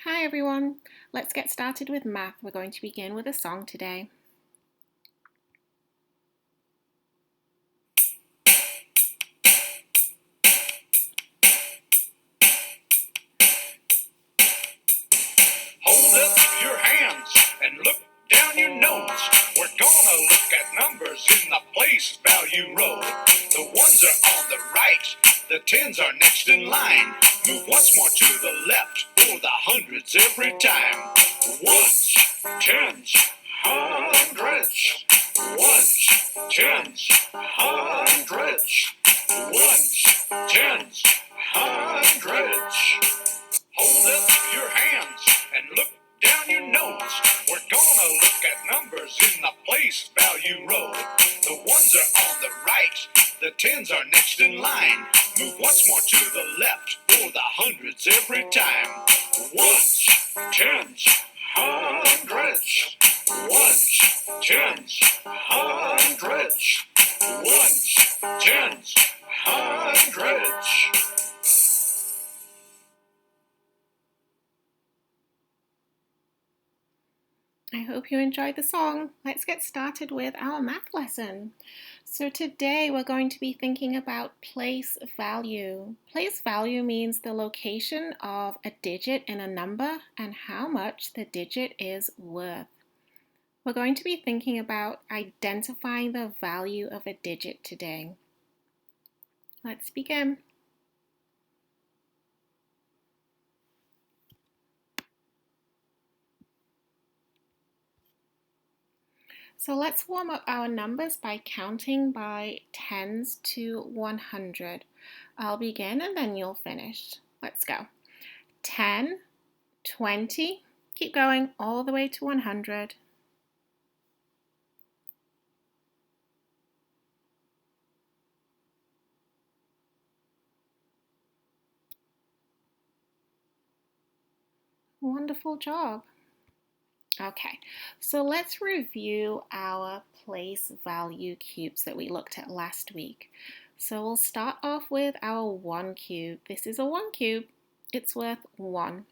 Hi everyone, let's get started with math. We're going to begin with a song today. Hold up your hands and look down your nose. We're gonna look at numbers in the place value row. The ones are on the right, the tens are next in line. Move once more to the left for the hundreds every time. Ones, tens, hundreds. Ones, tens, hundreds. Ones, tens, hundreds. Hold up your hands and look down your nose. We're gonna look at numbers in the place value row. The ones are on the right, the tens are next in line. Move once more to the left for the hundreds every time. Ones, tens, hundreds. Ones, tens, hundreds. Ones, tens, hundreds. I hope you enjoyed the song. Let's get started with our math lesson. So today we're going to be thinking about place value. Place value means the location of a digit in a number and how much the digit is worth. We're going to be thinking about identifying the value of a digit today. Let's begin. So let's warm up our numbers by counting by tens to 100. I'll begin and then you'll finish. Let's go. 10, 20, keep going all the way to 100. 'Wonderful job. Okay, so let's review our place value cubes that we looked at last week. So we'll start off with our 1 cube. This is a 1 cube. It's worth 1.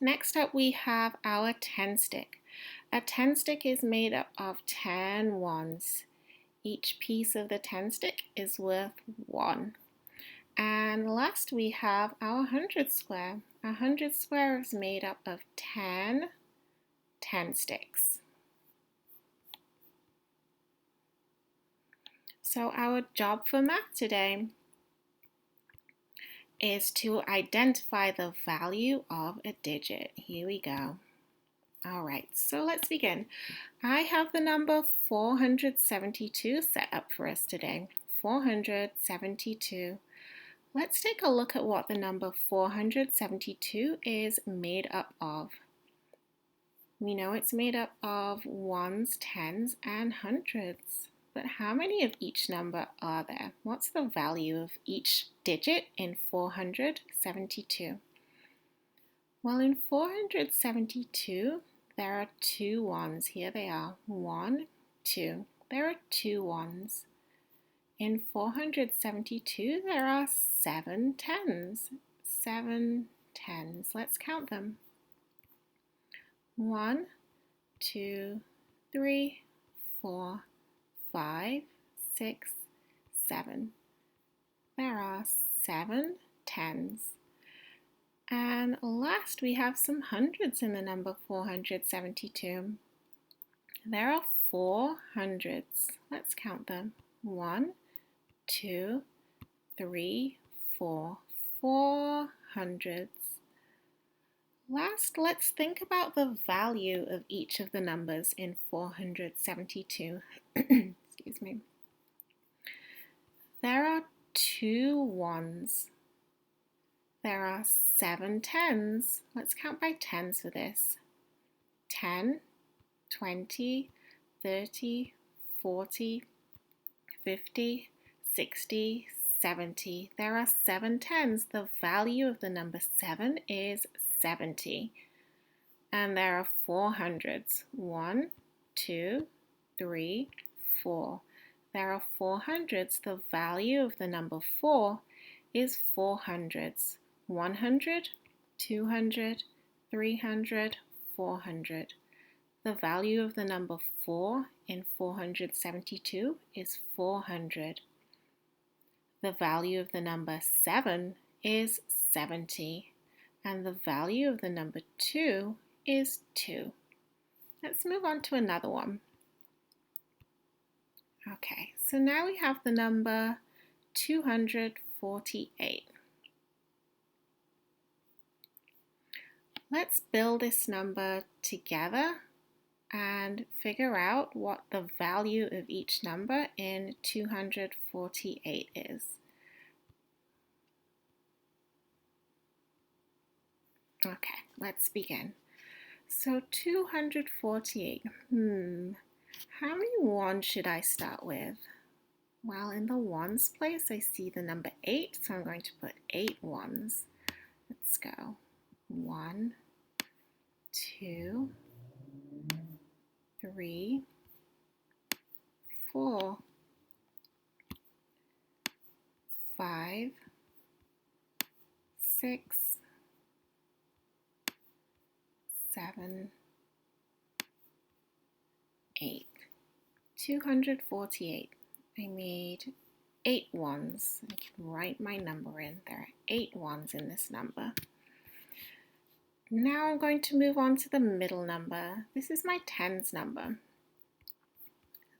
Next up we have our 10 stick. A 10 stick is made up of 10 ones. Each piece of the 10 stick is worth 1. And last we have our 100 square. A 100 square is made up of 10 sticks. So our job for math today is to identify the value of a digit. Here we go. All right, so let's begin. I have the number 472 set up for us today. 472. Let's take a look at what the number 472 is made up of. We know it's made up of ones, tens, and hundreds. But how many of each number are there? What's the value of each digit in 472? Well, in 472, there are 2 ones. Here they are. 1, 2. There are 2 ones. In 472, there are 7 tens. 7 tens. Let's count them. 1, 2, 3, 4, 5, 6, 7. There are 7 tens. And last we have some hundreds in the number 472. There are 4 hundreds. Let's count them. 1, 2, 3, 4. 4 hundreds. Last, let's think about the value of each of the numbers in 472. Excuse me. There are 2 ones. There are 7 tens. Let's count by tens for this. 10, 20, 30, 40, 50, 60, 70. There are 7 tens. The value of the number 7 is 70. And there are 4 hundreds. 1, 2, 3, 4. There are 4 hundreds. The value of the number 4 is 4 hundreds. 100, 200, 300, 400. The value of the number 4 in 472 is 400. The value of the number 7 is 70. And the value of the number 2 is 2. Let's move on to another one. Okay, so now we have the number 248. Let's build this number together and figure out what the value of each number in 248 is. Okay, let's begin. So 248, how many ones should I start with? Well, in the ones place, I see the number 8, so I'm going to put 8 ones. Let's go. 1, 2, 3, 4, 5, 6, 7, 8. 248. I made 8 ones. I can write my number in. There are 8 ones in this number. Now I'm going to move on to the middle number. This is my tens number.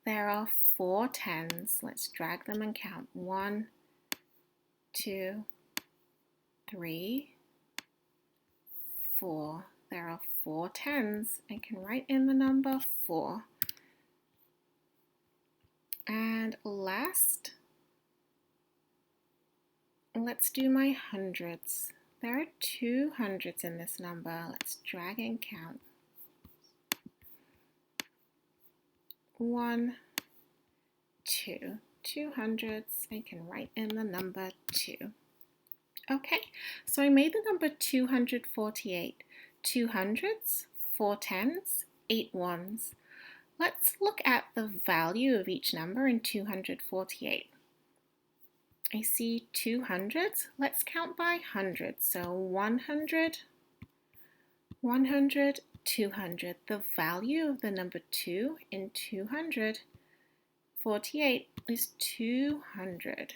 There are 4 tens. Let's drag them and count. 1, 2, 3, 4. There are 4 tens. I can write in the number 4. And last, let's do my hundreds. There are 2 hundreds in this number. Let's drag and count. 1, 2. 2 hundreds. I can write in the number 2. Okay, so I made the number 248. 2 hundreds, 4 tens, 8 ones. Let's look at the value of each number in 248. I see 2 hundreds. Let's count by hundreds. So 100, 100, 200. The value of the number 2 in 248 is 200.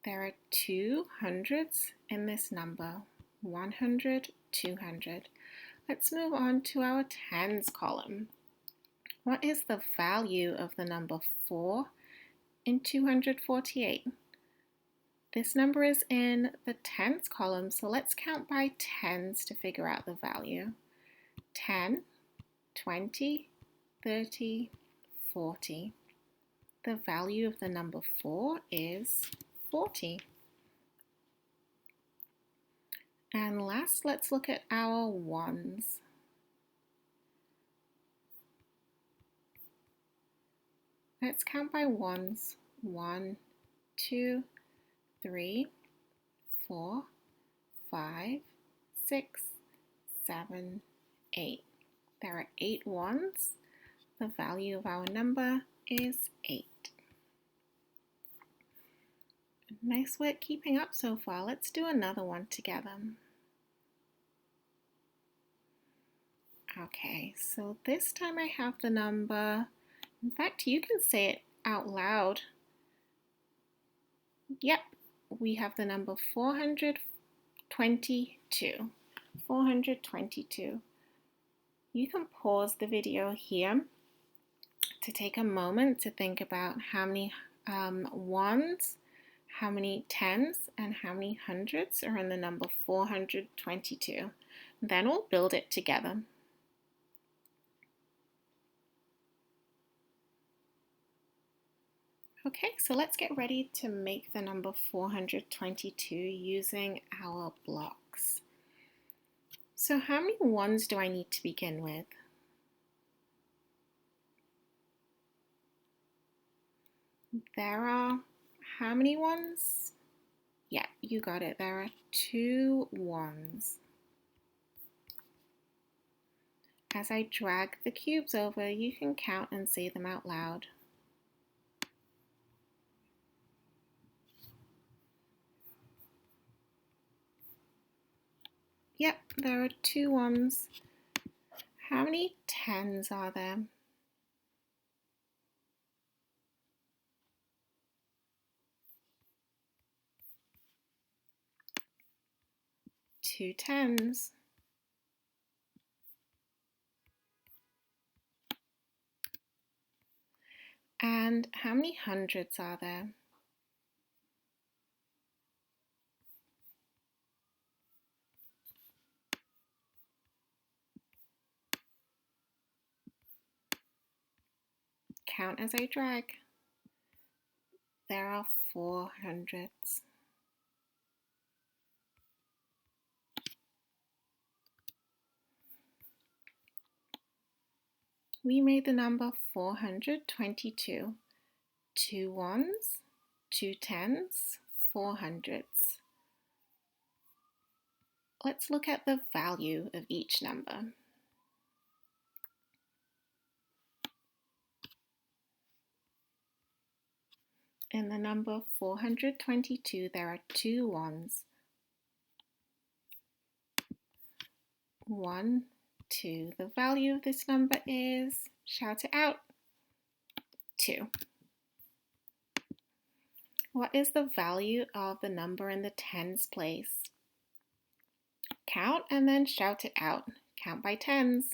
There are 2 hundreds in this number. 100, 200. Let's move on to our tens column. What is the value of the number 4 in 248? This number is in the tens column, so let's count by tens to figure out the value. 10, 20, 30, 40. The value of the number 4 is 40. And last, let's look at our ones. Let's count by ones. 1, 2, 3, 4, 5, 6, 7, 8. There are 8 ones. The value of our number is 8. Nice work keeping up so far. Let's do another one together. Okay, so this time I have the number, in fact, you can say it out loud. Yep, we have the number 422. 422. You can pause the video here to take a moment to think about how many ones, how many tens, and how many hundreds are in the number 422. Then we'll build it together. Okay, so let's get ready to make the number 422 using our blocks. So how many ones do I need to begin with? There are how many ones? Yeah, you got it. There are 2 ones. As I drag the cubes over, you can count and say them out loud. Yep, there are 2 ones. How many 10s are there? 2 10s. And how many hundreds are there? Count as I drag. There are 4 hundreds. We made the number 422. 2 ones, 2 10s, 4 hundreds. Let's look at the value of each number. In the number 422, there are 2 ones. 1, 2. The value of this number is, shout it out, 2. What is the value of the number in the tens place? Count and then shout it out. Count by tens.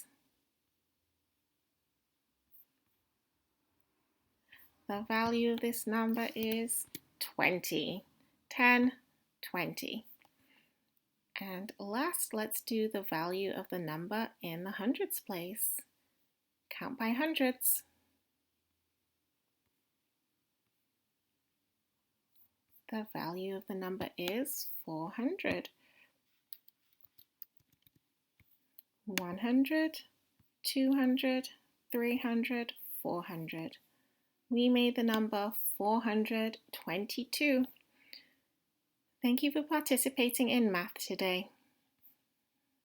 The value of this number is 20. 10, 20. And last, let's do the value of the number in the hundreds place. Count by hundreds. The value of the number is 400. 100, 200, 300, 400. We made the number 422. Thank you for participating in math today.